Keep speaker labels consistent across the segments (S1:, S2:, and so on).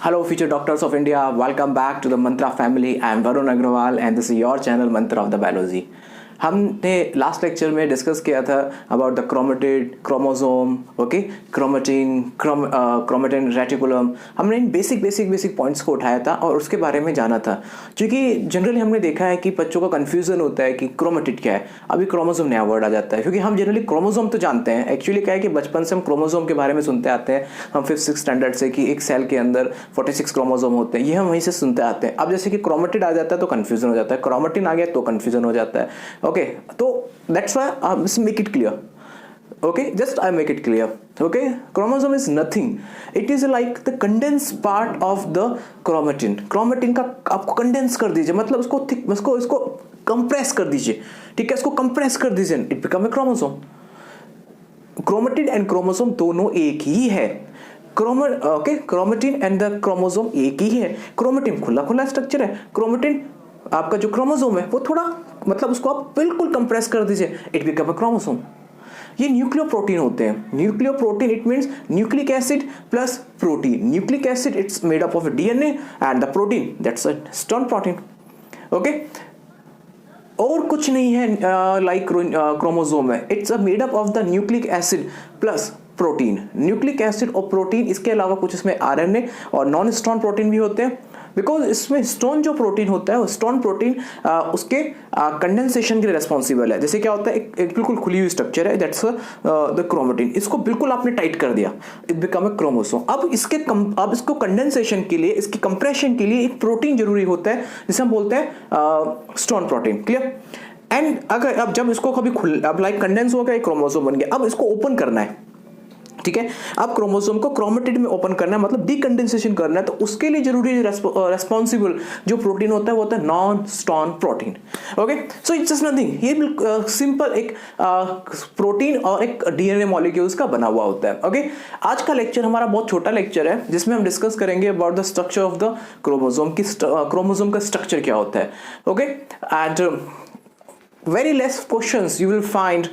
S1: Hello, future doctors of India. Welcome back to the Mantra family. I am Varun Agrawal and this is your channel Mantra of the Biology. हमने last lecture में discuss किया था about the chromatid, chromosome, okay, chromatin reticulum. हमने इन basic points को उठाया था और उसके बारे में जाना था, क्योंकि जनरली हमने देखा है कि बच्चों का कंफ्यूजन होता है कि क्रोमेटिड क्या है. अभी क्रोमोसोम नया वर्ड आ जाता है, क्योंकि हम जनरली क्रोमोसोम तो जानते हैं. एक्चुअली क्या है कि बचपन से हम क्रोमोसोम के बारे में सुनते आते हैं, हम 5th-6th स्टैंडर्ड से, कि एक सेल के अंदर 46 क्रोमोसोम होते हैं. ये हम वहीं से सुनते आते हैं. अब जैसे कि क्रोमेटिड आ जाता है तो कन्फ्यूजन हो जाता है, क्रोमेटिन आ गया तो कन्फ्यूजन हो जाता है. ओके, तो that's why make it clear. Okay, just I make it clear. Okay, chromosome is nothing. It is like the condensed part of the chromatin. Chromatin का आपको कंडेंस कर दीजिए, मतलब इसको कंप्रेस कर दीजिए. ठीक है, इसको कंप्रेस कर दीजिए, it become a chromosome. Chromatid and chromosome दोनों एक ही है. क्रोमेटिन एंड द क्रोमोसोम एक ही है. क्रोमेटिन खुला स्ट्रक्चर है. क्रोमेटिन आपका जो क्रोमोसोम है वो थोड़ा, मतलब उसको आप बिल्कुल कंप्रेस कर दीजिए, इट बिकम अ क्रोमोसोम. ये न्यूक्लियोप्रोटीन होते हैं. Nucleoprotein it means nucleic acid plus protein. Nucleic acid it's made up of DNA and the protein that's a stern protein. Okay, और कुछ नहीं है लाइक क्रोमोसोम है. It's a made up of the nucleic acid plus protein. Nucleic acid और protein, इसके अलावा कुछ इसमें आरएनए और नॉन स्टोन प्रोटीन भी होते हैं. बिकॉज इसमें स्टोन जो प्रोटीन होता है, स्टोन प्रोटीन उसके कंडेंसेशन के लिए रेस्पॉन्सिबल है. जैसे क्या होता है, एक बिल्कुल खुली हुई स्ट्रक्चर है, दैट्स द क्रोमेटिन. इसको बिल्कुल आपने टाइट कर दिया, इट बिकम ए क्रोमोसोम. अब इसको कंडेंसेशन के लिए, इसकी कंप्रेशन के लिए एक प्रोटीन जरूरी होता है जिसे हम बोलते हैं स्टोन प्रोटीन. क्लियर? एंड अगर अब जब इसको कभी अब लाइक कंडेंस हो गया, एक क्रोमोसोम बन गया, अब इसको ओपन करना है. ठीक है, अब क्रोमोसोम को क्रोमेटिड में ओपन करना है, मतलब डीकंडेंसेशन करना है. तो उसके लिए जरूरी रेस्पॉन्सिबल जो प्रोटीन होता है वो होता है non stone protein. Okay, so it's just nothing. ये सिंपल एक प्रोटीन और एक डीएनए मॉलिक्यूल्स का बना हुआ होता है. ओके, आज का लेक्चर हमारा बहुत छोटा लेक्चर है, जिसमें हम डिस्कस करेंगे about the structure of the chromosome. की क्रोमोसोम का स्ट्रक्चर क्या होता है. Okay, and very less questions you will find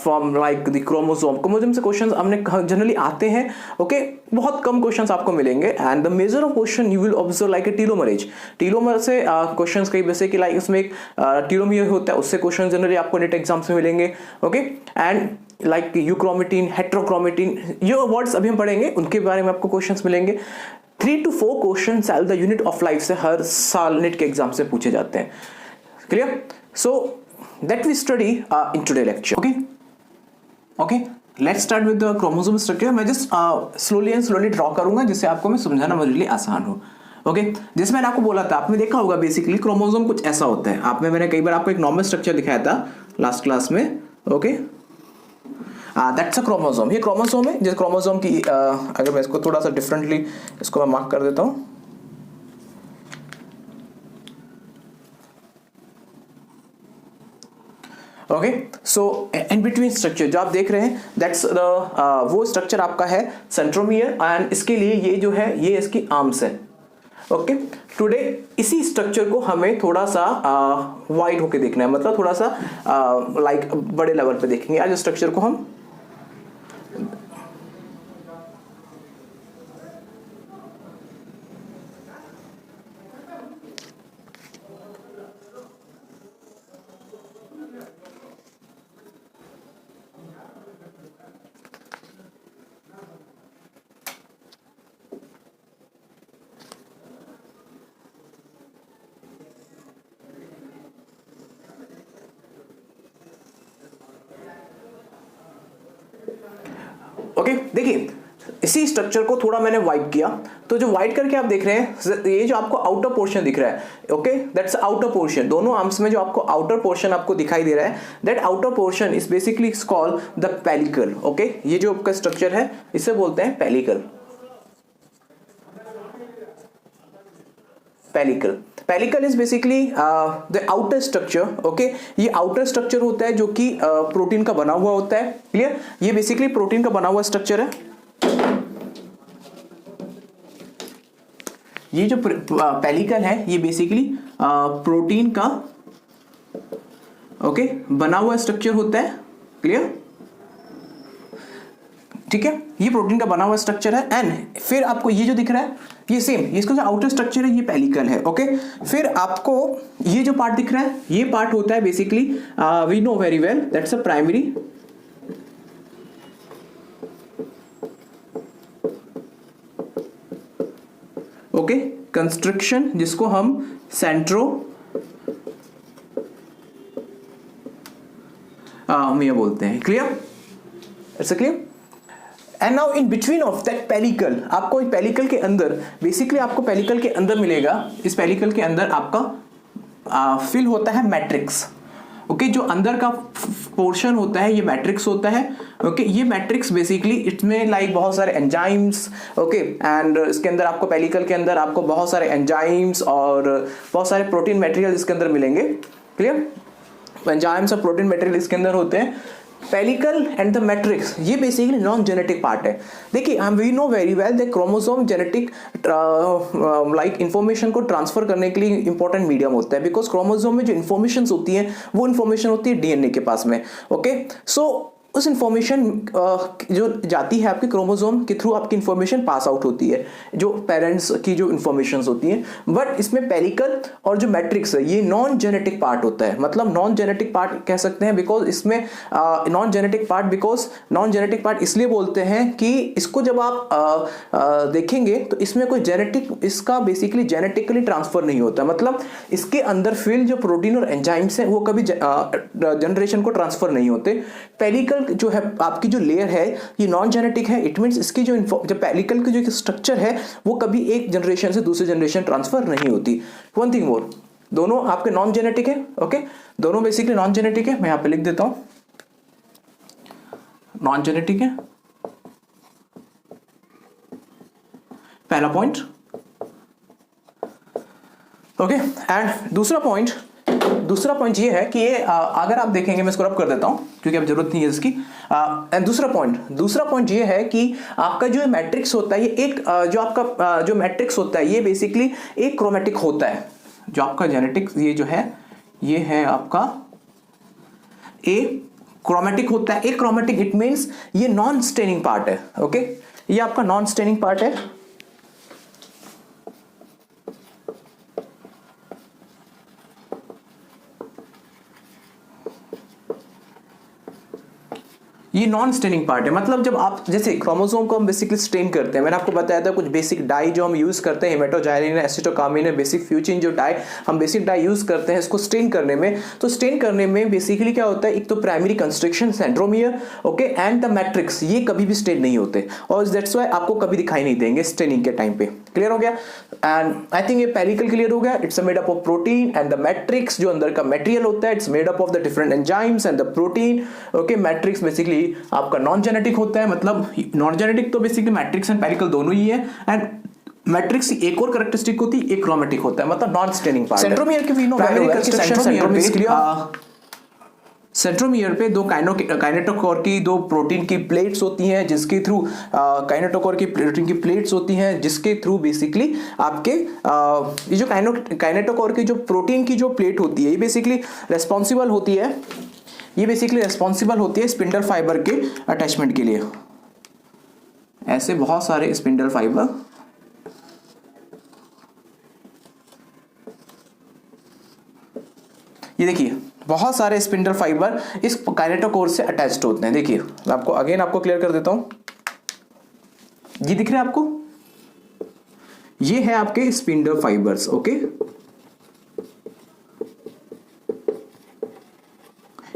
S1: from like the chromosome से क्वेश्चंस हमने जनरली आते हैं. ओके, बहुत कम क्वेश्चंस आपको मिलेंगे. And the major of question you will observe like a telomerase. Telomere से क्वेश्चंस कई वैसे कि लाइक इसमें एक टीलोमियर होता है, उससे क्वेश्चन जनरली आपको नेट एग्जाम्स में मिलेंगे. Okay, and like euchromatin, heterochromatin, ये वर्ड्स अभी हम पढ़ेंगे, उनके बारे में आपको क्वेश्चंस मिलेंगे. 3 to 4 question the unit of life से हर साल नेट के एग्जाम से पूछे जाते हैं. Clear? So that we study in today lecture. Okay, let's start with the chromosome structure. मैं just slowly draw करूंगा, जिससे आपको मैं समझाना मेरे लिए आसान हो. ओके, जैसे मैंने आपको बोला था, आपने देखा होगा बेसिकली क्रोमोसोम कुछ ऐसा होता है. मैंने कई बार आपको एक नॉर्मल स्ट्रक्चर दिखाया था लास्ट क्लास में. Okay, that's a chromosome. ये क्रोमोसोम है. जैसे क्रोमोसोम की अगर मैं इसको थोड़ा सा डिफरेंटली इसको मैं मार्क कर देता हूँ. Okay, so in between structure जो आप देख रहे हैं, दैट्स वो स्ट्रक्चर आपका है सेंट्रोमियर. एंड इसके लिए ये जो है, ये इसकी आर्म्स है. ओके, टुडे इसी स्ट्रक्चर को हमें थोड़ा सा वाइड होके देखना है, मतलब थोड़ा सा लाइक बड़े लेवल पे देखेंगे आज स्ट्रक्चर को हम. ओके, देखिए इसी स्ट्रक्चर को थोड़ा मैंने वाइड किया, तो जो वाइड करके आप देख रहे हैं, ये जो आपको आउटर पोर्शन दिख रहा है, ओके, दैट्स आउटर पोर्शन. दोनों आर्म्स में जो आपको आउटर पोर्शन आपको दिखाई दे रहा है, that outer portion is basically called the pellicle. Okay, ये जो आपका स्ट्रक्चर है इसे बोलते हैं pellicle. Pellicle is basically the outer structure. Okay, ये आउटर स्ट्रक्चर होता है जो कि प्रोटीन का बना हुआ होता है. क्लियर? ये बेसिकली प्रोटीन का बना हुआ स्ट्रक्चर है. ये जो पेलिकल है ये बेसिकली प्रोटीन का ओके बना हुआ स्ट्रक्चर होता है. क्लियर? ठीक है, ये प्रोटीन का बना हुआ स्ट्रक्चर है. एंड फिर आपको ये जो दिख रहा है ये सेम, इसका जो आउटर स्ट्रक्चर है ये पेलिकल है। ओके, फिर आपको ये जो पार्ट दिख रहा है ये पार्ट होता है basically, we know very well that's a primary okay construction, जिसको हम सेंट्रोमियर बोलते हैं। Clear, it's clear. And now in between of that pellicle, आपको इस पेलिकल के अंदर बेसिकली आपको पेलिकल के अंदर मिलेगा, इस पेलिकल के अंदर आपका फिल होता है मैट्रिक्स। ओके, जो अंदर का पोर्शन होता है ये मैट्रिक्स होता है। ओके, ये मैट्रिक्स बेसिकली इसमें लाइक बहुत सारे एंजाइम्स, ओके, एंड इसके अंदर आपको पेलिकल के अंदर आपको बहुत सारे एंजाइम्स और बहुत सारे प्रोटीन मटेरियल इसके अंदर मिलेंगे। क्लियर, एंजाइम्स और प्रोटीन मटेरियल इसके अंदर होते हैं। पेलिकल एंड द मैट्रिक्स ये बेसिकली नॉन जेनेटिक पार्ट है। देखिए, हम we know very well that chromosome genetic like information को ट्रांसफर करने के लिए इंपॉर्टेंट मीडियम होता है, बिकॉज क्रोमोसोम में जो इन्फॉर्मेशन होती है वो इन्फॉर्मेशन होती है डीएनए के पास में। ओके, सो उस इंफॉर्मेशन जो जाती है आपके क्रोमोसोम के थ्रू, आपकी इंफॉर्मेशन पास आउट होती है, जो पेरेंट्स की जो इंफॉर्मेशन होती हैं। बट इसमें पेलिकल और जो मैट्रिक्स है ये नॉन जेनेटिक पार्ट होता है। मतलब नॉन जेनेटिक पार्ट कह सकते हैं बिकॉज इसमें नॉन जेनेटिक पार्ट इसलिए बोलते हैं कि इसको जब आप देखेंगे तो इसमें कोई जेनेटिक, इसका बेसिकली जेनेटिकली ट्रांसफर नहीं होता। मतलब इसके अंदर फिल जो प्रोटीन और एंजाइम्स हैं वो कभी जनरेशन को ट्रांसफर नहीं होते। पेलिकल जो है आपकी जो लेयर है ये नॉन जेनेटिक है। इट मींस इसकी जो पेलिकल की जो स्ट्रक्चर है वो कभी एक जनरेशन से दूसरे जनरेशन ट्रांसफर नहीं होती। वन थिंग मोर, दोनों आपके नॉन जेनेटिक है। ओके, दोनों बेसिकली नॉन जेनेटिक है। मैं यहां पे लिख देता हूं नॉन जेनेटिक है, पहला पॉइंट। ओके, एंड दूसरा पॉइंट ये है कि ये अगर आप देखेंगे, मैं इसको रब कर देता हूं क्योंकि अब जरूरत नहीं है इसकी। एंड दूसरा पॉइंट ये है कि आपका जो मैट्रिक्स होता है ये एक जो आपका जो मैट्रिक्स होता है ये बेसिकली एक क्रोमेटिक होता है। जो आपका जेनेटिक्स ये जो है ये है आपका ए क्रोमेटिक होता है। एक क्रोमेटिक इट मींस ये नॉन स्टेनिंग पार्ट है। ओके, ये आपका नॉन स्टेनिंग पार्ट है। ये नॉन स्टेनिंग पार्ट है। मतलब जब आप जैसे क्रोमोसोम को हम बेसिकली स्टेन करते हैं, मैंने आपको बताया था कुछ बेसिक डाई जो हम यूज करते हैं, हेमेटोजाइलिन, एसिटोकामिन, बेसिक फ्यूचिन, जो डाई हम बेसिक डाई यूज करते हैं इसको स्टेन करने में। तो स्टेन करने में बेसिकली क्या होता है, एक तो primary construction centromere, okay, and the matrix, ये कभी भी स्टेन नहीं होते और दैट्स व्हाई आपको कभी दिखाई नहीं देंगे स्टेनिंग के टाइम पे। क्लियर हो गया? एंड आई थिंक ये पेलिकल क्लियर हो गया। It's made up of protein and the matrix, जो अंदर का मटेरियल होता है it's made up of the different enzymes and the protein. Okay, matrix basically आपका नॉन जेनेटिक होता है। मतलब नॉन जेनेटिक तो बेसिकली मैट्रिक्स एंड पेलिकल दोनों ही है। एंड मैट्रिक्स एक और कैरेक्टरिस्टिक होती है, एक क्रोमेटिक होता है, मतलब नॉन स्टेनिंग पार्ट। सेंट्रोमियर के we know primary construction centromere पे दो काइनेटोकोर की दो प्रोटीन की प्लेट्स होती हैं, जिसके थ्रू काइनेटोकोर की प्रोटीन की प्लेट्स होती हैं, जिसके थ्रू बेसिकली आपके ये जो काइनेटोकोर की जो प्रोटीन की जो प्लेट होती है ये बेसिकली रेस्पॉन्सिबल होती है, स्पिंडल फाइबर के अटैचमेंट के लिए। ऐसे बहुत सारे स्पिंडल फाइबर ये देखिए, बहुत सारे स्पिंडल फाइबर इस काइनेटोकोर से अटैच्ड होते हैं। देखिए, मैं आपको क्लियर कर देता हूं। ये दिख रहे हैं आपको, ये है आपके स्पिंडल फाइबर्स। ओके,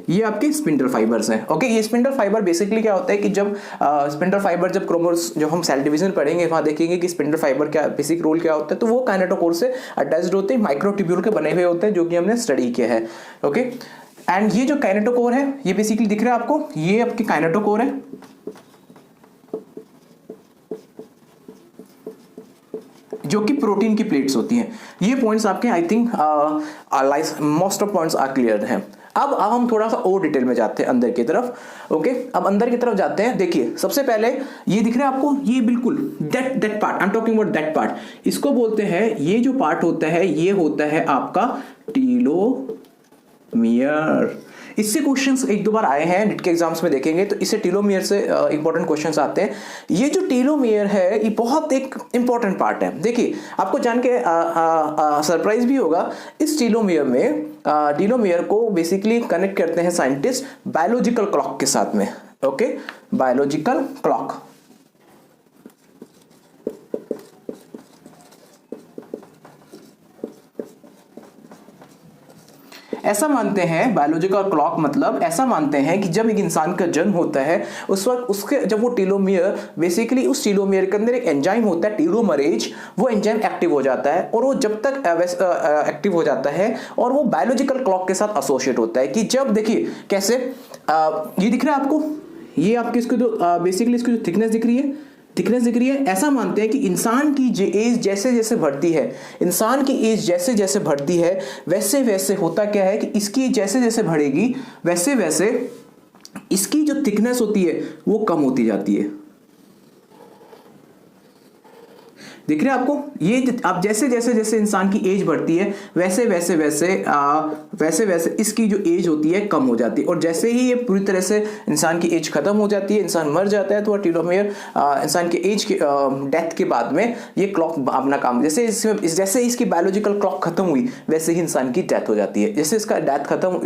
S1: ये आपके स्पिंडल फाइबर्स हैं। ओके, ये स्पिंडल फाइबर बेसिकली क्या होता है कि जब स्पिंडल फाइबर जब क्रोमोस जो हम सेल डिवीजन पढ़ेंगे वहां देखेंगे कि स्पिंडल फाइबर क्या बेसिक रोल क्या होता है, तो वो काइनेटोकोर से अटैच्ड होते हैं, माइक्रोट्यूब्यूल के बने हुए होते हैं, जो कि हमने स्टडी किया है। ओके, एंड ये जो काइनेटोकोर है ये बेसिकली दिख रहा है आपको, ये आपके काइनेटोकोर है, जो कि प्रोटीन की प्लेट्स होती हैं। ये पॉइंट्स आपके I think most of points are clear हैं। अब हम थोड़ा सा और डिटेल में जाते हैं अंदर की तरफ। ओके, अब अंदर की तरफ जाते हैं। देखिए, सबसे पहले ये दिख रहा है आपको, ये बिल्कुल that part, I am talking about that part, इसको बोलते हैं, ये जो पार्ट होता है ये होता है आपका टीलोमियर। इससे क्वेश्चंस एक दो बार आए हैं नीट के एग्जाम्स में, देखेंगे तो इससे टेलोमियर से इंपॉर्टेंट क्वेश्चंस आते हैं। ये जो टेलोमियर है ये बहुत एक इंपॉर्टेंट पार्ट है। देखिए आपको जान के सरप्राइज भी होगा, इस टेलोमियर में टेलोमियर को बेसिकली कनेक्ट करते हैं साइंटिस्ट बायोलॉजिकल क्लॉक के साथ में। Okay, biological clock. ऐसा मानते हैं बायोलॉजिकल क्लॉक, मतलब ऐसा मानते हैं कि जब एक इंसान का जन्म होता है उस वक्त उसके जब वो टेलोमियर बेसिकली उस टेलोमियर के अंदर एक एंजाइम होता है टेलोमरेज, वो एंजाइम एक्टिव हो जाता है और वो जब तक एक्टिव हो जाता है और वो बायोलॉजिकल क्लॉक के साथ एसोसिएट होता है कि जब देखिए कैसे ये दिख रहा है आपको, ये आपकी इसको जो बेसिकली इसकी जो थिकनेस दिख रही है, ऐसा मानते हैं कि इंसान की एज जैसे जैसे बढ़ती है, इंसान की एज जैसे जैसे बढ़ती है वैसे वैसे होता क्या है कि इसकी जैसे जैसे बढ़ेगी वैसे वैसे इसकी जो थिकनेस होती है वो कम होती जाती है। दिख रहा है आपको, ये आप जैसे जैसे जैसे इंसान की एज बढ़ती है वैसे वैसे वैसे इसकी जो एज होती है कम हो जाती है, और जैसे ही ये पूरी तरह से इंसान की एज खत्म हो जाती है, इंसान मर जाता है, तो टेलोमियर इंसान की एज के डेथ के बाद में ये क्लॉक अपना काम, जैसे इसकी बायोलॉजिकल क्लॉक खत्म हुई वैसे ही इंसान की डेथ हो जाती है। जैसे इसका डेथ खत्म,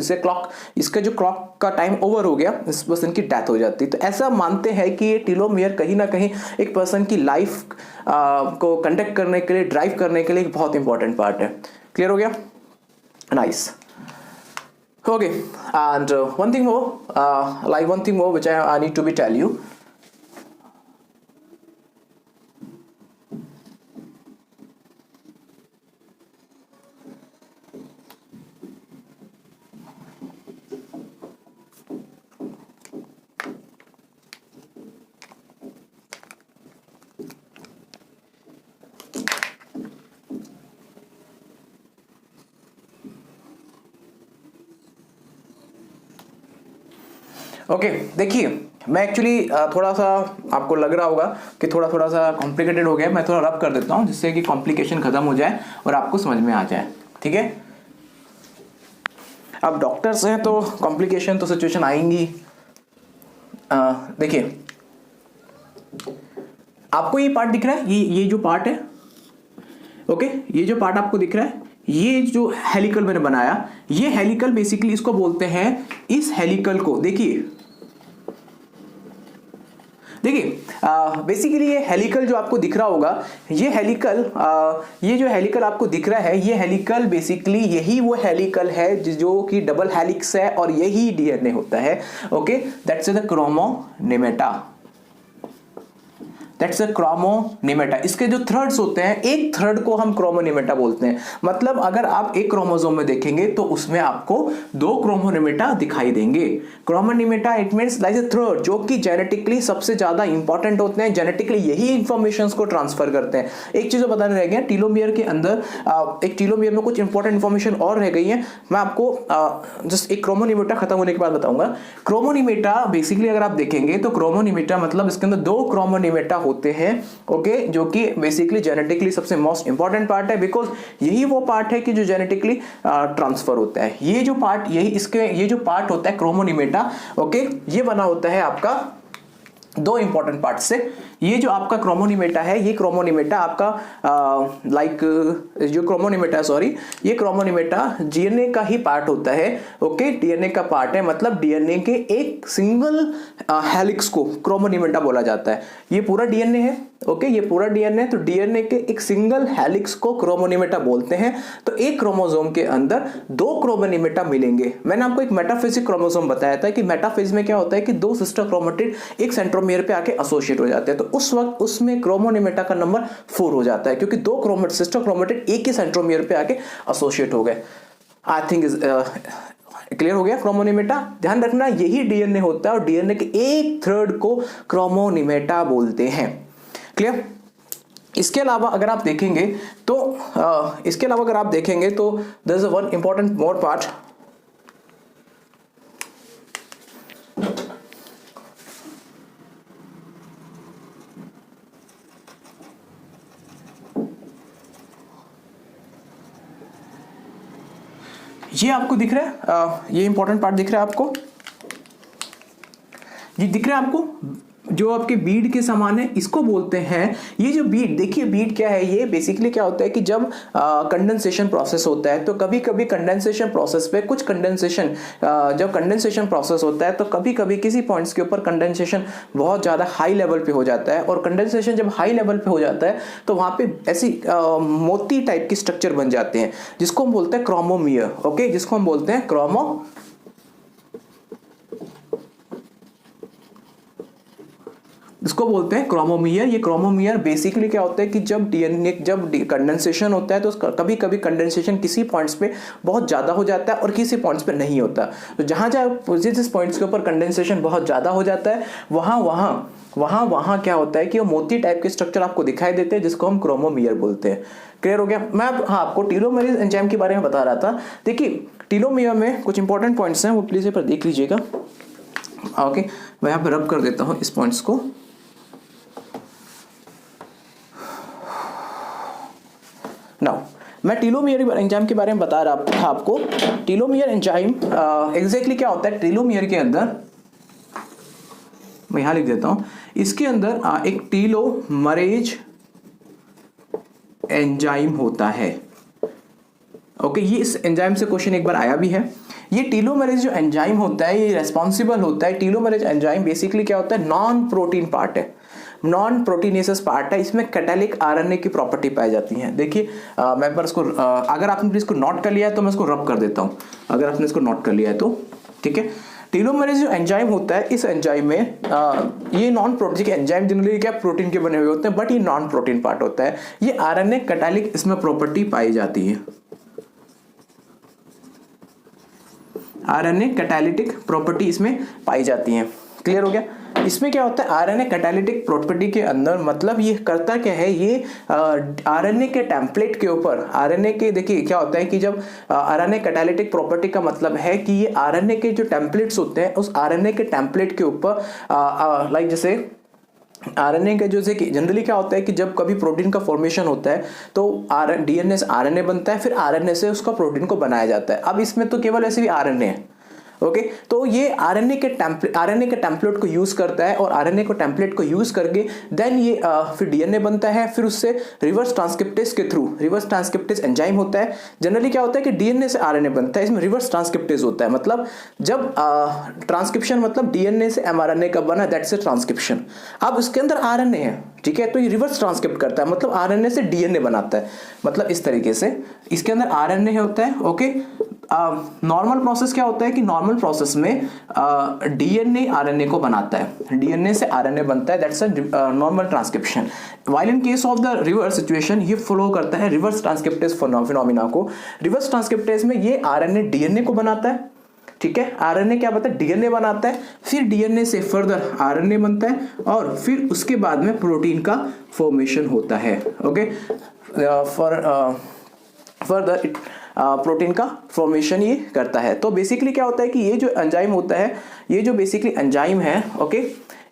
S1: इसका जो क्लॉक का टाइम ओवर हो गया, इस पर्सन की डेथ हो जाती है। तो ऐसा मानते हैं कि ये टेलोमियर कहीं ना कहीं एक पर्सन की लाइफ को कंडक्ट करने के लिए, ड्राइव करने के लिए एक बहुत इंपॉर्टेंट पार्ट है। क्लियर हो गया? Nice. Okay, and one thing more which I need to be tell you. Okay, देखिए मैं एक्चुअली थोड़ा सा आपको लग रहा होगा कि थोड़ा सा कॉम्प्लिकेटेड हो गया, मैं थोड़ा रब कर देता हूं जिससे कि कॉम्प्लिकेशन खत्म हो जाए और आपको समझ में आ जाए। ठीक है, अब डॉक्टर्स हैं तो कॉम्प्लिकेशन तो सिचुएशन आएंगी। देखिए आपको ये पार्ट दिख रहा है, ये जो पार्ट है, ओके, ये जो पार्ट आपको दिख रहा है, ये जो हेलिकल मैंने बनाया, ये हेलिकल बेसिकली इसको बोलते हैं, इस हेलिकल को देखिए बेसिकली ये हेलिकल जो आपको दिख रहा होगा, ये जो हेलिकल आपको दिख रहा है, ये हेलिकल बेसिकली यही वो हेलिकल है जो कि डबल हेलिक्स है और यही डीएनए होता है। Okay, that's the chromonemata, that's a chromonemata. इसके जो थ्रेड्स होते हैं, एक थ्रेड को हम क्रोमोनिमेटा बोलते हैं। मतलब अगर आप एक क्रोमोसोम में देखेंगे तो उसमें आपको 2 क्रोमोनिमेटा दिखाई देंगे। Chromonemata it means like a thread जो कि जेनेटिकली सबसे ज्यादा इंपॉर्टेंट होते हैं, जेनेटिकली यही इंफॉर्मेशन को ट्रांसफर करते हैं। एक चीज बताने रह गया, टेलोमियर के अंदर एक टेलोमियर में कुछ इंपॉर्टेंट इंफॉर्मेशन और रह गई है, मैं आपको जस्ट एक क्रोमोनिमेटा खत्म होने के बाद बताऊंगा। क्रोमोनिमेटा बेसिकली अगर आप देखेंगे तो क्रोमोनिमेटा मतलब इसके अंदर 2 क्रोमोनिमेटा होते हैं, ओके, जो कि बेसिकली जेनेटिकली सबसे मोस्ट इंपॉर्टेंट पार्ट है, बिकॉज यही वो पार्ट है कि जो जेनेटिकली ट्रांसफर होता है। ये जो पार्ट ये जो पार्ट होता है क्रोमोनिमेटा, ओके, ये बना होता है आपका 2 इंपॉर्टेंट पार्ट से। ये जो आपका क्रोमोनिमेटा है, ये क्रोमोनिमेटा आपका जो क्रोमोनिमेटा ये क्रोमोनिमेटा डीएनए का ही पार्ट होता है। ओके, डीएनए का पार्ट है, मतलब डीएनए के एक सिंगल हेलिक्स को क्रोमोनिमेटा बोला जाता है। ये पूरा डीएनए है, ओके, ये पूरा डीएनए, तो डीएनए के एक सिंगल हेलिक्स को क्रोमोनिमेटा बोलते हैं। तो एक क्रोमोसोम के अंदर 2 क्रोमोनिमेटा मिलेंगे। मैंने आपको एक मेटाफेजिक क्रोमोसोम बताया था कि मेटाफेज में क्या होता है कि 2 सिस्टर क्रोमेटिड एक सेंट्रोमियर पे आके एसोसिएट हो जाते हैं, तो उस वक्त उसमें क्रोमोनिमेटा का नंबर 4 हो जाता है, क्योंकि 2 सिस्टर क्रोमेटिड एक ही सेंट्रोमियर पे आके एसोसिएट हो गए। आई थिंक क्लियर हो गया क्रोमोनिमेटा। ध्यान रखना यही डीएनए होता है और डीएनए के एक थ्रेड को क्रोमोनिमेटा बोलते हैं। क्लियर? इसके अलावा अगर आप देखेंगे तो there is one important more part. ये आपको दिख रहा है, ये इंपॉर्टेंट पार्ट दिख रहा है आपको, ये दिख रहा है आपको जो आपके बीड के समान है, इसको बोलते हैं, ये जो बीड, देखिए बीड क्या है, ये बेसिकली क्या होता है कि जब कंडेंसेशन प्रोसेस होता है तो कभी कभी कंडेंसेशन प्रोसेस पे कुछ कंडेंसेशन, जब कंडेंसेशन प्रोसेस होता है तो कभी कभी किसी पॉइंट्स के ऊपर कंडेंसेशन बहुत ज़्यादा हाई लेवल पे हो जाता है, और कंडेंसेशन जब हाई लेवल पे हो जाता है तो वहाँ पे ऐसी मोती टाइप की स्ट्रक्चर बन जाते हैं जिसको हम बोलते हैं क्रोमोमियर, ओके, जिसको हम बोलते हैं इसको बोलते हैं क्रोमोमियर। ये क्रोमोमियर बेसिकली क्या होता है कि जब डीएनए, जब कंडेंसेशन होता है तो कभी कभी कंडेंसेशन किसी पॉइंट्स पे बहुत ज़्यादा हो जाता है और किसी पॉइंट्स पे नहीं होता, तो जहाँ जहाँ जिस पॉइंट्स के ऊपर कंडेंसेशन बहुत ज़्यादा हो जाता है वहाँ क्या होता है कि वो मोती टाइप के स्ट्रक्चर आपको दिखाई देते हैं जिसको हम क्रोमोमियर बोलते हैं। क्लियर हो गया? मैं आपको टीलोमेरेज एंजाइम के बारे में बता रहा था। देखिए टीलोमेयर में कुछ इंपॉर्टेंट पॉइंट्स हैं, वो प्लीज़ यहाँ पर देख लीजिएगा। ओके, मैं यहाँ पर रब कर देता हूँ इस पॉइंट्स को। नाउ मैं टीलोमियर एंजाइम के बारे में बता रहा था आपको। टीलोमियर एंजाइम एग्जैक्टली क्या होता है, टीलोमियर के अंदर मैं यहां लिख देता हूं, इसके अंदर एक टीलोमरेज एंजाइम होता है। ओके, ये इस एंजाइम से क्वेश्चन एक बार आया भी है। ये टीलोमरेज जो एंजाइम होता है ये रेस्पॉन्सिबल होता है, टीलोमरेज एंजाइम बेसिकली क्या होता है, नॉन प्रोटीन पार्ट है, नॉन प्रोटीनेसिस पार्ट है, इसमें कैटालिक आरएनए की प्रॉपर्टी पाई जाती है। देखिए मैं पर इसको अगर आपने इसको नोट कर लिया है तो मैं इसको रब कर देता हूँ, अगर आपने इसको नोट कर लिया है तो ठीक है। टीलोमरेज जो एंजाइम होता है, इस एंजाइम में ये नॉन प्रोटीन, एंजाइम जनरली क्या प्रोटीन के बने हुए होते हैं, बट ये नॉन प्रोटीन पार्ट होता है। ये आरएनए कैटालिक इसमें प्रॉपर्टी पाई जाती है, आरएनए कैटालिटिक प्रॉपर्टी इसमें पाई जाती है। क्लियर हो गया? इसमें क्या होता है, आरएनए कैटालिटिक प्रॉपर्टी के अंदर मतलब ये करता क्या है, ये आरएनए के टेम्पलेट के ऊपर, आरएनए के, देखिए क्या होता है कि जब आरएनए कैटालिटिक प्रॉपर्टी का मतलब है कि ये आरएनए के जो टेम्पलेट्स होते हैं उस आरएनए के टेम्पलेट के ऊपर लाइक जैसे आरएनए के, जैसे कि जनरली क्या होता है कि जब कभी प्रोटीन का फॉर्मेशन होता है तो डीएनए से आरएनए बनता है, फिर आरएनए से उसका प्रोटीन को बनाया जाता है। अब इसमें तो केवल ऐसे भी आरएनए है, ओके, तो ये आरएनए के टेम्पलेट को यूज करता है और आरएनए को टेम्पलेट को यूज करके देन ये फिर डीएनए बनता है, फिर उससे रिवर्स ट्रांसक्रिप्टेज के थ्रू, रिवर्स ट्रांसक्रिप्टेज एंजाइम होता है। जनरली क्या होता है कि डीएनए से आरएनए बनता है, इसमें रिवर्स ट्रांसक्रिप्टेज होता है, मतलब जब ट्रांसक्रिप्शन मतलब डीएनए से एमआरएनए का बना, दैट्स ए ट्रांसक्रिप्शन। अब इसके अंदर आरएनए है, ठीक है, तो ये रिवर्स ट्रांसक्रिप्ट करता है, मतलब आरएनए से डीएनए बनाता है, मतलब इस तरीके से इसके अंदर आरएनए होता है। ओके, नॉर्मल प्रोसेस क्या होता है कि नॉर्मल प्रोसेस में डीएनए आरएनए को बनाता है, डीएनए से आरएनए बनता है, that's a normal transcription. While in case of the reverse situation ये फॉलो करता है रिवर्स ट्रांसक्रिप्टेज फिनोमिना को। रिवर्स ट्रांसक्रिप्टेज में ये आरएनए डीएनए को बनाता है, ठीक है, आरएनए क्या बनता है, डीएनए बनाता है, फिर डीएनए से फर्दर आरएनए बनता है और फिर उसके बाद में प्रोटीन का फॉर्मेशन होता है। ओके, फर्दर इट प्रोटीन का फॉर्मेशन ये करता है। तो बेसिकली क्या होता है कि ये जो एंजाइम होता है, ये जो बेसिकली एंजाइम है, ओके,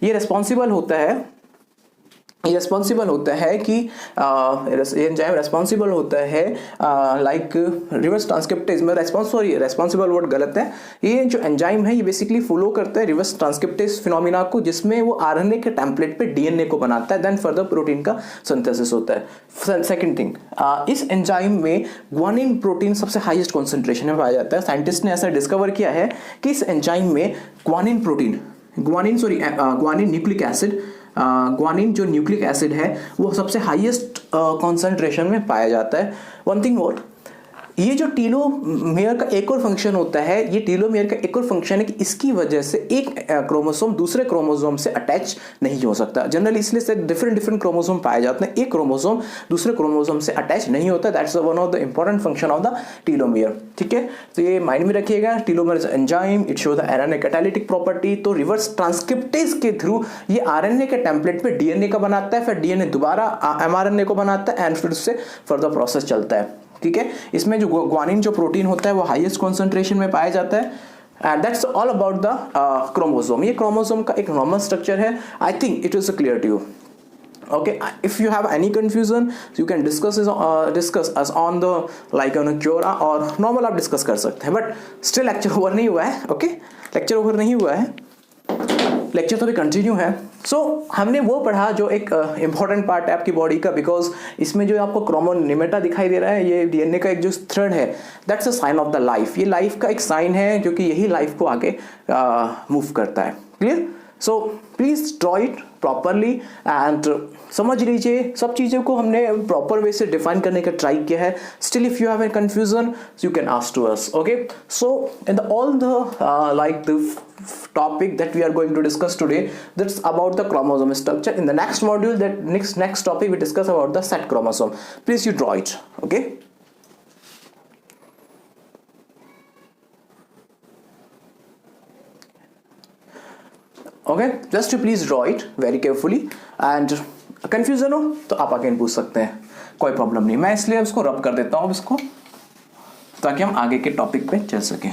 S1: ये रिस्पॉन्सिबल होता है, ये रिस्पॉन्सिबल होता है कि ये एंजाइम रिस्पॉन्सिबल होता है लाइक रिवर्स ट्रांसक्रिप्टेज में रेस्पॉन्सिबल वर्ड गलत है। ये जो एंजाइम है ये बेसिकली फॉलो करता है रिवर्स ट्रांसक्रिप्टेज फिनोमिना को, जिसमें वो आरएनए के टेम्पलेट पे डीएनए को बनाता है, देन फर्दर प्रोटीन का सिंथेसिस होता है। सेकंड थिंग, इस एंजाइम में ग्वानिन प्रोटीन सबसे हाईएस्ट कॉन्सेंट्रेशन में पाया जाता है। साइंटिस्ट ने ऐसा डिस्कवर किया है कि इस एंजाइम में ग्वानिन न्यूक्लिक एसिड, ग्वानिन जो न्यूक्लिक एसिड है वो सबसे हाईएस्ट कॉन्सेंट्रेशन में पाया जाता है। वन थिंग मोर, ये जो टीलोमेयर का एक और फंक्शन होता है, ये टीलोमेयर का एक और फंक्शन है कि इसकी वजह से एक क्रोमोसोम दूसरे क्रोमोसोम से अटैच नहीं हो सकता। जनरली इसलिए से डिफरेंट क्रोमोसोम पाए जाते हैं, एक क्रोमोसोम दूसरे क्रोमोसोम से अटैच नहीं होता। That's one of the important function of the telomere, ठीक है, तो ये माइंड में रखिएगा। Telomere enzyme, it show the RNA catalytic property. तो रिवर्स ट्रांसक्रिप्टेज के थ्रू ये आरएनए के टेम्पलेट पे डीएनए का बनाता है, फिर डीएनए दोबारा एमआरएनए को बनाता है एंड फिर उससे फर्दर प्रोसेस चलता है, ठीक है। इसमें जो ग्वानिन जो प्रोटीन होता है वो हाईएस्ट कॉन्सेंट्रेशन में पाया जाता है। And that's all about the chromosome. ये क्रोमोसोम का एक नॉर्मल स्ट्रक्चर है। I think it is clear to you. Okay, if you have any confusion you can discuss us on the like on a Quora और normal आप discuss कर सकते हैं, but still lecture over नहीं हुआ है. Okay, lecture over नहीं हुआ है, लेक्चर तो भी कंटिन्यू है. सो हमने वो पढ़ा जो एक इंपॉर्टेंट पार्ट है आपकी बॉडी का, बिकॉज इसमें जो आपको क्रोमोनिमेटा दिखाई दे रहा है, ये डीएनए का एक जो थ्रेड है, that's a sign of the life. ये लाइफ का एक साइन है जो कि यही लाइफ को आगे मूव करता है. Clear? So please draw it properly and समझ लीजिए सब चीज़ों को हमने प्रॉपर वे से डिफाइन करने का ट्राई किया है. Still if you have an confusion you can ask to us. Okay, so in the all the like the topic that we are going to discuss today, that's about the chromosome structure. In the next module, that next topic we discuss about the set chromosome. Please you draw it. Okay, okay, just you please draw it very carefully and confusion हो तो आप again पूछ सकते हैं, कोई problem नहीं. मैं इसलिए उसको रब कर देता हूँ इसको, ताकि हम आगे के टॉपिक पे चल सकें.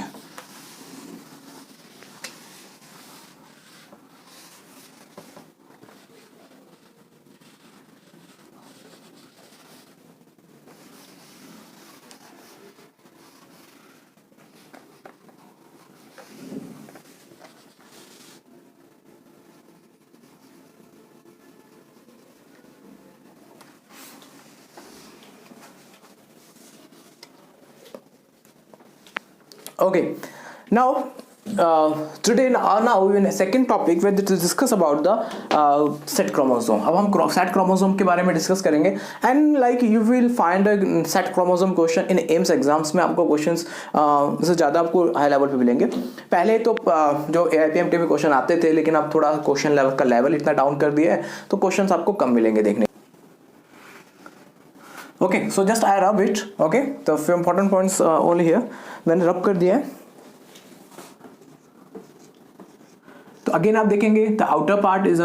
S1: Okay, now today now in a second topic where to discuss about the set chromosome. अब हम set chromosome के बारे में डिस्कस करेंगे. And like you will find a set chromosome question in AIIMS exams में आपको क्वेश्चंस से ज़्यादा आपको हाई लेवल पे मिलेंगे. पहले तो जो AIPMT में क्वेश्चन आते थे, लेकिन अब थोड़ा क्वेश्चन लेवल का लेवल इतना डाउन कर दिया है तो क्वेश्चंस आपको कम मिलेंगे देखने. Okay, so just I rub it. Okay, तो few important points only here. मैंने रब कर दिया है. तो अगेन आप देखेंगे the outer part is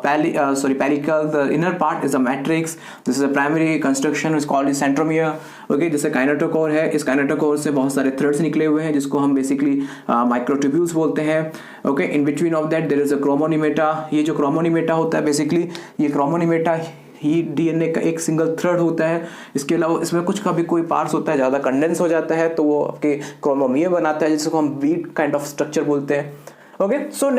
S1: pellicle, the inner part is a matrix. This is a primary construction is called centromere. Okay, जैसे kinetochore है, इस काइनेटोकोर से बहुत सारे थ्रेड्स निकले हुए हैं जिसको हम बेसिकली माइक्रोट्यूब्यूल्स बोलते हैं. Okay, in between of that there is a chromonemata. ये जो क्रोमोनिमेटा होता है बेसिकली, ये क्रोमोनिमेटा ही डीएनए का एक सिंगल थ्रेड होता है. इसके अलावा इसमें कुछ का भी कोई पार्ट्स होता है, ज़्यादा कंडेंस हो जाता है तो वो आपके क्रोमोमियर बनाता है, जिसको हम बीड काइंड ऑफ स्ट्रक्चर बोलते हैं. Okay, so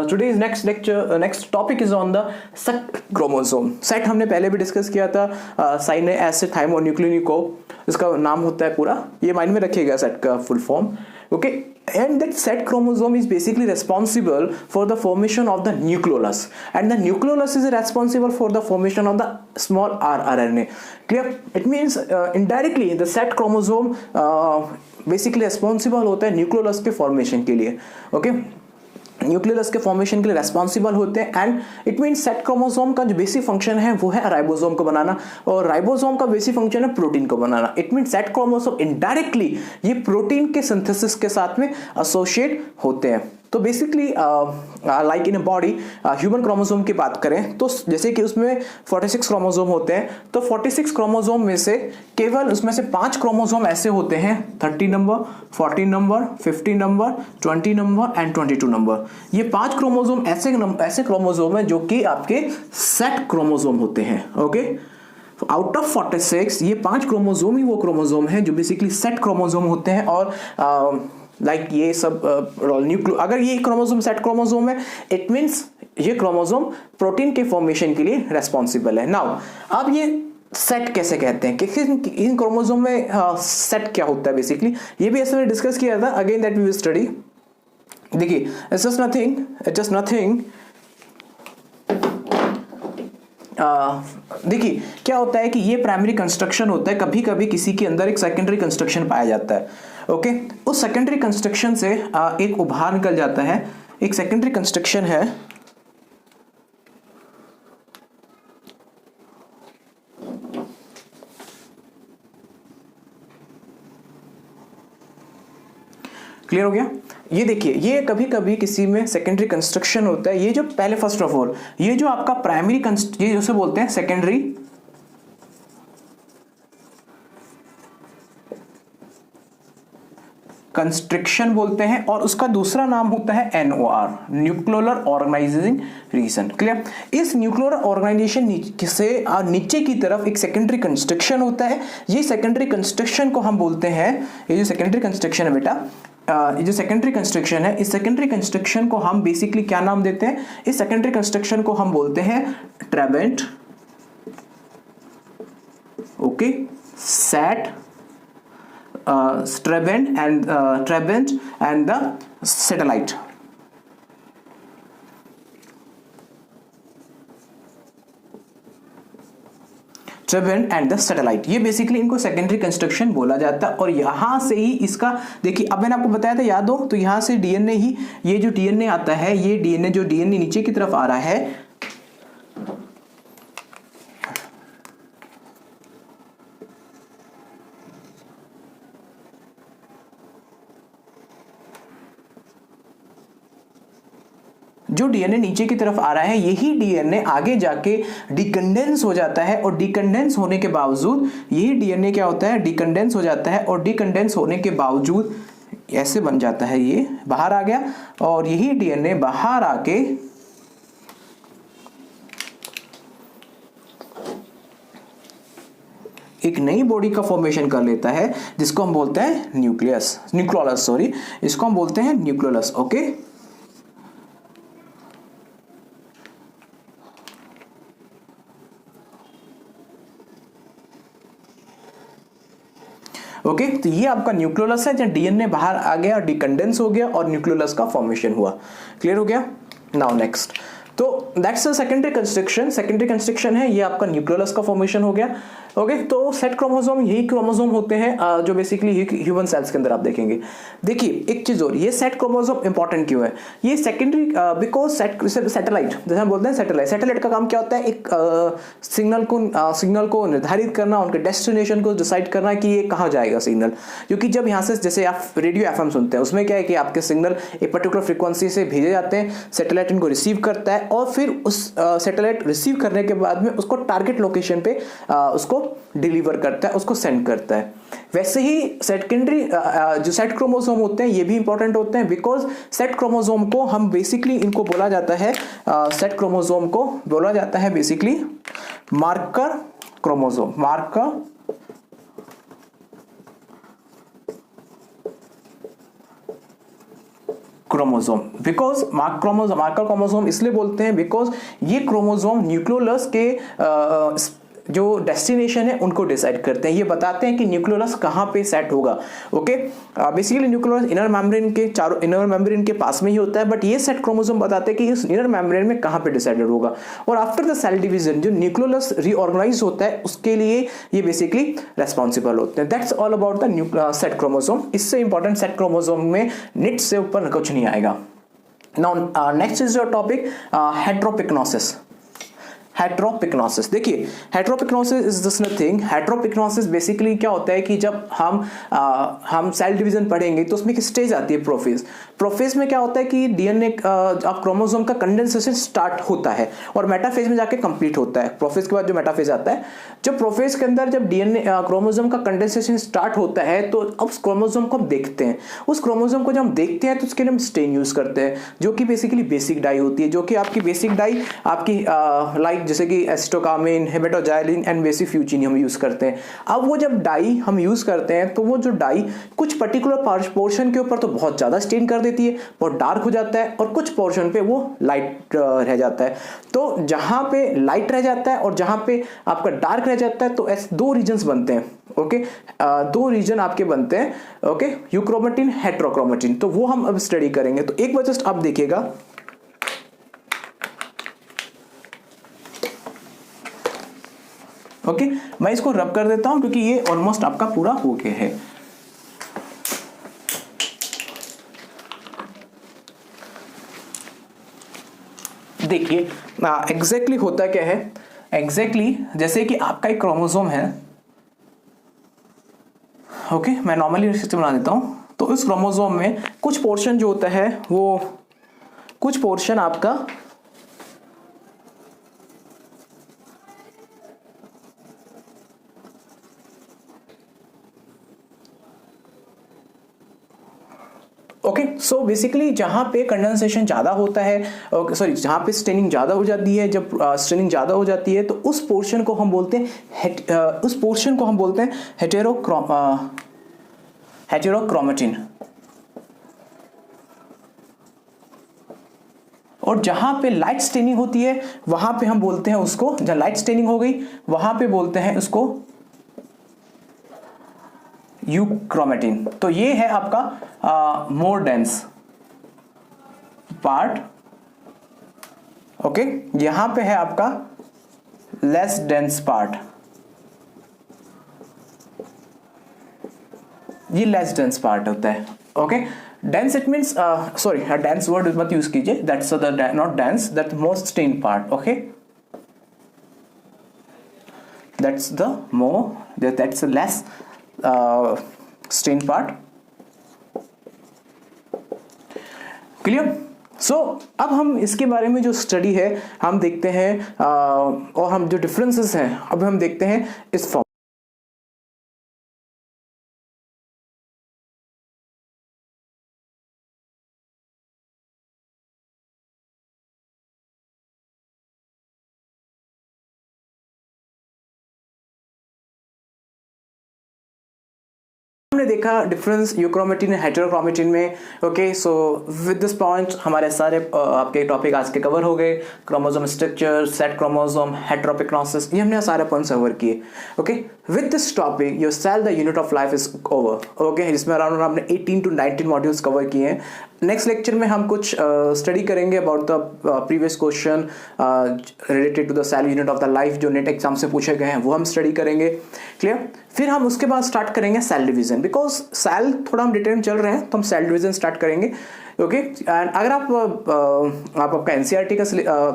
S1: today's next topic is on the set chromosome. Set हमने पहले भी डिस्कस किया था, साइने एसिड थाइमोन्यूक्लिनिको इसका नाम होता है पूरा, ये माइंड में रखिएगा सेट का full form. Okay, and that set chromosome is basically responsible for the formation of the nucleolus, and the nucleolus is responsible for the formation of the small rRNA. Clear? It means indirectly the set chromosome basically responsible होता है nucleolus के formation के लिए. Okay, nucleolus के formation के लिए responsible होते हैं. And it means set chromosome का जो बेसिक फंक्शन है वो है राइबोसोम को बनाना, और राइबोसोम का बेसिक फंक्शन है प्रोटीन को बनाना. It means set chromosome indirectly ये प्रोटीन के सिंथेसिस के साथ में एसोसिएट होते हैं. तो basically like in a body human chromosome की बात करें तो जैसे कि उसमें 46 क्रोमोसोम होते हैं, तो 46 क्रोमोसोम में से केवल उसमें से 5 क्रोमोसोम ऐसे होते हैं, 30 number, 14 number, 15 number, 20 number and 22 number. ये 5 क्रोमोसोम ऐसे क्रोमोसोम हैं जो कि आपके सेट क्रोमोसोम होते हैं. ओके, आउट ऑफ 46 ये 5 क्रोमोसोम ही वो क्रोमोसोम है जो बेसिकली सेट क्रोमोसोम होते हैं. और लाइक ये सब अगर ये क्रोमोसोम सेट क्रोमोसोम है, इट मीन्स ये क्रोमोसोम प्रोटीन के फॉर्मेशन के लिए रेस्पॉन्सिबल है. नाउ अब ये सेट कैसे कहते हैं कि इन क्रोमोसोम में सेट क्या होता है बेसिकली, ये भी ऐसे डिस्कस किया था. Again that we will study. देखिए, इट्स जस्ट नथिंग. देखिए क्या होता है कि ये प्राइमरी कंस्ट्रक्शन होता है, कभी कभी किसी के अंदर एक सेकेंडरी कंस्ट्रक्शन पाया जाता है. ओके, उस सेकेंडरी कंस्ट्रक्शन से एक उभार निकल जाता है. एक सेकेंडरी कंस्ट्रक्शन है, क्लियर हो गया? ये देखिए, ये कभी कभी किसी में सेकेंडरी कंस्ट्रक्शन होता है. ये जो पहले फर्स्ट ऑफ ऑल ये जो आपका प्राइमरी ये जैसे बोलते हैं सेकेंडरी कंस्ट्रिक्शन बोलते हैं, और उसका दूसरा नाम होता है NOR, nucleolar organising region. Clear? इस न्यूक्लियोलर ऑर्गेनाइजेशन से नीचे की तरफ एक सेकेंडरी कंस्ट्रक्शन होता है। ये सेकेंडरी कंस्ट्रक्शन को हम बोलते हैं, ये जो सेकेंडरी कंस्ट्रक्शन है बेटा, ये जो सेकेंडरी कंस्ट्रक्शन है, इस सेकेंडरी कंस्ट्रक्शन को हम बेसिकली क्या नाम देते हैं? इस सेकेंडरी कंस्ट्रक्शन को हम बोलते हैं trabant, okay, SAT, trabant and the satellite. Trabant and the satellite, ये बेसिकली इनको सेकेंडरी कंस्ट्रक्शन बोला जाता है। और यहां से ही इसका, देखिए अब मैंने आपको बताया था, याद हो, तो यहां से डीएनए ही, ये जो डीएनए आता है, ये डीएनए जो डीएनए नीचे की तरफ आ रहा है, जो डीएनए नीचे की तरफ आ रहा है, यही डीएनए आगे जाके डिकंडेंस हो जाता है, और डिकंडेंस होने के बावजूद यही डीएनए क्या होता है? डिकंडेंस हो जाता है, और डिकंडेंस होने के बावजूद ऐसे बन जाता है, ये बाहर आ गया, और यही डीएनए बाहर आके एक नई बॉडी का फॉर्मेशन कर लेता है, जिसको हम बोलते हैं न्यूक्लियोलस, सॉरी, इसको हम बोलते हैं न्यूक्लियोलस। ओके, ओके, तो ये आपका न्यूक्लियोलस है, जब डीएनए बाहर आ गया, डिकंडेंस हो गया और न्यूक्लियोलस का फॉर्मेशन हुआ। क्लियर हो गया? नाउ नेक्स्ट, तो that's the secondary constriction. Secondary constriction है, ये आपका न्यूक्लियोलस का फॉर्मेशन हो गया। ओके, तो सेट क्रोमोसोम यही क्रोमोसोम होते हैं जो बेसिकली ह्यूमन सेल्स के अंदर आप देखेंगे। देखिए एक चीज और, ये सेट क्रोमोसोम इंपॉर्टेंट क्यों है? ये सेकेंडरी बिकॉज सैटेलाइट, जैसे हम बोलते हैं सैटेलाइट का काम क्या होता है? एक सिग्नल को निर्धारित करना, उनके डेस्टिनेशन को डिसाइड करना कि ये कहाँ जाएगा सिग्नल। क्योंकि जब यहाँ से, जैसे आप रेडियो FM सुनते हैं, उसमें क्या है कि आपके सिग्नल एक पर्टिकुलर फ्रीक्वेंसी से भेजे जाते हैं, सैटेलाइट इनको रिसीव करता है, और फिर उस सैटेलाइट रिसीव करने के बाद में उसको टारगेट लोकेशन पे उसको डिलीवर करता है, उसको सेंड करता है। वैसे ही सेकेंडरी जो सेट क्रोमोसोम होते हैं, ये भी इंपॉर्टेंट होते हैं, बिकॉज सेट क्रोमोसोम को हम बेसिकली इनको बोला जाता है, सेट क्रोमोसोम को बोला जाता है basically marker chromosome, marker chromosome. Because marker chromosome इसलिए बोलते हैं बिकॉज ये क्रोमोसोम न्यूक्लियोलस के जो डेस्टिनेशन है उनको डिसाइड करते हैं, ये बताते हैं कि न्यूक्लियोलस कहाँ पे सेट होगा। Okay, basically nucleolus inner membrane के चारों, इनर मेम्ब्रेन के पास में ही होता है, बट ये सेट क्रोमोसोम बताते हैं कि इस इनर मेम्ब्रेन में कहाँ पे डिसाइडेड होगा। और आफ्टर द सेल डिवीजन जो न्यूक्लियोलस रीऑर्गेनाइज होता है, उसके लिए ये बेसिकली रेस्पॉन्सिबल होते हैं। That's all about the SAT chromosome. इससे इंपॉर्टेंट सेट क्रोमोसोम में निट से ऊपर कुछ नहीं आएगा। Now next is your topic heteropycnosis. Heteropycnosis, देखिए heteropycnosis is just nothing. Heteropycnosis basically क्या होता है कि जब हम सेल डिवीजन पढ़ेंगे तो उसमें एक स्टेज आती है प्रोफेज। प्रोफेज में क्या होता है कि डीएनए ऑफ क्रोमोसोम का कंडेंसेशन स्टार्ट होता है और मेटाफेज में जाके कंप्लीट होता है। प्रोफेज के बाद जो मेटाफेज आता है, जब प्रोफेज के अंदर जब डीएनए क्रोमोसोम का कंडेंसेशन स्टार्ट होता है, तो अब उस क्रोमोसोम को हम देखते हैं। उस क्रोमोसोम को जब हम देखते हैं तो उसके लिए हम स्टेन यूज करते हैं, जो कि बेसिकली बेसिक डाई होती है, जो कि आपकी बेसिक डाई आपकी लाइक जैसे कि एसिटोकामिन, हेमेटोजाइलिन एंड बेसिफ्यूजिन हम यूज करते हैं। अब वो जब डाई हम यूज करते हैं तो वो जो डाई कुछ पर्टिकुलर पोर्शन के ऊपर तो बहुत ज्यादा स्टेन कर देती है, बहुत डार्क हो जाता है, और कुछ पोर्शन पे वो लाइट रह जाता है। तो जहां पे लाइट रह जाता है और जहां पे आपका डार्क रह जाता है, तो ऐसे दो रीजन्स बनते हैं। ओके, दो रीजन आपके बनते हैं। ओके, यूक्रोमेटिन, हेटेरोक्रोमेटिन, तो वो हम अब स्टडी करेंगे। तो एक बार जस्ट आप देखिएगा, ओके, मैं इसको रब कर देता हूं क्योंकि ये ऑलमोस्ट आपका पूरा हो गया है। देखिए एग्जैक्टली होता क्या है, एग्जैक्टली जैसे कि आपका एक क्रोमोसोम है। ओके, मैं नॉर्मली सिस्टम बना देता हूं। तो इस क्रोमोसोम में कुछ पोर्शन जो होता है, वो कुछ पोर्शन आपका ओके, सो बेसिकली जहाँ पे कंडेंसेशन ज़्यादा होता है, सॉरी जहाँ पे स्टेनिंग ज़्यादा हो जाती है, जब स्टेनिंग ज़्यादा हो जाती है तो उस पोर्शन को हम बोलते हैं हेटेरोक्रोमेटिन। और जहाँ पे लाइट स्टेनिंग होती है वहाँ पे हम बोलते हैं उसको, जहाँ लाइट स्टेनिंग हो गई वहाँ पे बोलते हैं उसको यूक्रोमेटिन। तो ये है आपका मोर डेंस पार्ट। ओके, यहां पे है आपका लेस डेंस पार्ट, ये लेस डेंस पार्ट होता है। Okay, dense it means sorry dense word मत यूज कीजिए, that's the not dense, that most stain part. Okay, that's the more, that's less stain part. Clear? So अब हम इसके बारे में जो स्टडी है हम देखते हैं और हम जो डिफरेंसेस हैं अब हम देखते हैं इस फॉर्म। हमने देखा डिफरेंस यूक्रोमेटिन एंड हेटेरोक्रोमेटिन में। Okay, so with this point हमारे सारे आपके टॉपिक आज के कवर हो गए। Chromosome structure, set chromosome, heteropycnosis, ये हमने सारे पॉइंट्स कवर किए। Okay, with this topic your cell the unit of life is over. Okay, जिसमें अराउंड हमने 18 to 19 मॉड्यूल्स कवर किए हैं। नेक्स्ट लेक्चर में हम कुछ स्टडी करेंगे about the previous question related to the cell unit of the life जो NET exam से पूछे गए हैं वो हम स्टडी करेंगे। क्लियर? फिर हम उसके बाद स्टार्ट करेंगे सेल डिवीजन, बिकॉज सेल थोड़ा हम डिटेल में चल रहे हैं तो हम सेल डिवीजन स्टार्ट करेंगे। ओके, एंड अगर आप आपका एनसीईआरटी का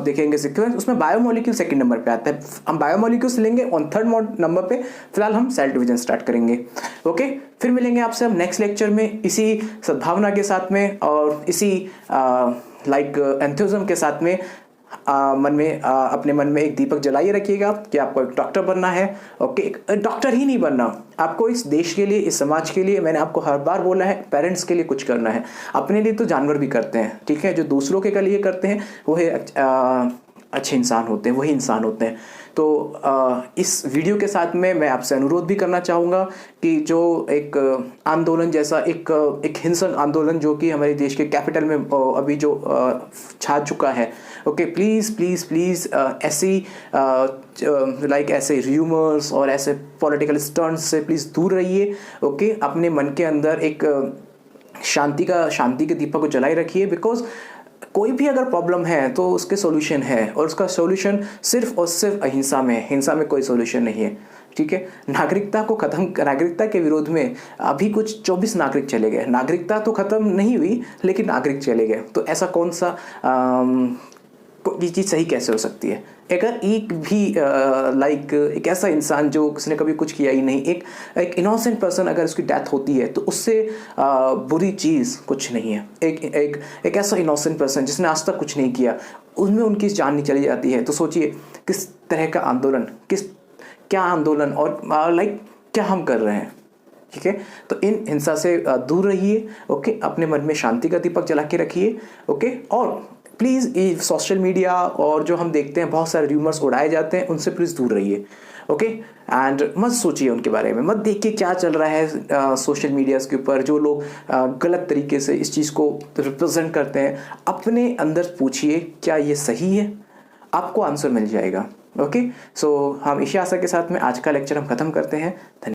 S1: देखेंगे सीक्वेंस, उसमें बायोमोलिक्यूल सेकंड नंबर पे आता है। हम बायोमोलिक्यूल्स लेंगे ऑन थर्ड नंबर पे। फिलहाल हम सेल डिवीजन स्टार्ट करेंगे। ओके, फिर मिलेंगे आपसे हम नेक्स्ट लेक्चर में इसी सद्भावना के साथ में और इसी लाइक एंथुसिज्म के साथ में। अपने मन में एक दीपक जलाइए रखिएगा कि आपको एक डॉक्टर बनना है। ओके, डॉक्टर ही नहीं बनना, आपको इस देश के लिए, इस समाज के लिए, मैंने आपको हर बार बोला है, पेरेंट्स के लिए कुछ करना है। अपने लिए तो जानवर भी करते हैं, ठीक है, जो दूसरों के लिए करते हैं वही अच्छे इंसान होते हैं, वही इंसान होते हैं। तो इस वीडियो के साथ में मैं आपसे अनुरोध भी करना चाहूँगा कि जो एक आंदोलन जैसा एक हिंसक आंदोलन जो कि हमारे देश के कैपिटल में अभी जो छा चुका है, ओके, प्लीज़ प्लीज़ प्लीज़ ऐसी लाइक ऐसे र्यूमर्स और ऐसे पॉलिटिकल स्टंट्स से प्लीज़ दूर रहिए। ओके, अपने मन के अंदर एक शांति के दीपक को जलाए रखिए, बिकॉज कोई भी अगर प्रॉब्लम है तो उसके सॉल्यूशन है, और उसका सॉल्यूशन सिर्फ और सिर्फ अहिंसा में है। हिंसा में कोई सॉल्यूशन नहीं है, ठीक है। नागरिकता के विरोध में अभी कुछ 24 नागरिक चले गए। नागरिकता तो खत्म नहीं हुई लेकिन नागरिक चले गए, तो ऐसा कौन सा ये चीज़ सही कैसे हो सकती है? अगर एक भी लाइक एक ऐसा इंसान जो उसने कभी कुछ किया ही नहीं, एक इनोसेंट पर्सन अगर उसकी डेथ होती है तो उससे बुरी चीज़ कुछ नहीं है। एक ऐसा इनोसेंट पर्सन जिसने आज तक कुछ नहीं किया, उनमें उनकी जान नहीं चली जाती है, तो सोचिए किस तरह का आंदोलन, क्या आंदोलन और लाइक क्या हम कर रहे हैं, ठीक है। तो इन हिंसा से दूर रहिए। ओके, अपने मन में शांति का दीपक जला के रखिए। ओके, और प्लीज़ ये सोशल मीडिया और जो हम देखते हैं बहुत सारे र्यूमर्स उड़ाए जाते हैं, उनसे प्लीज़ दूर रहिए। ओके, एंड मत सोचिए उनके बारे में, मत देखिए क्या चल रहा है सोशल मीडियाज़ के ऊपर, जो लोग गलत तरीके से इस चीज़ को रिप्रेजेंट करते हैं। अपने अंदर पूछिए क्या ये सही है, आपको आंसर मिल जाएगा। ओके, सो हम इसी आशा के साथ में आज का लेक्चर हम ख़त्म करते हैं। धन्यवाद।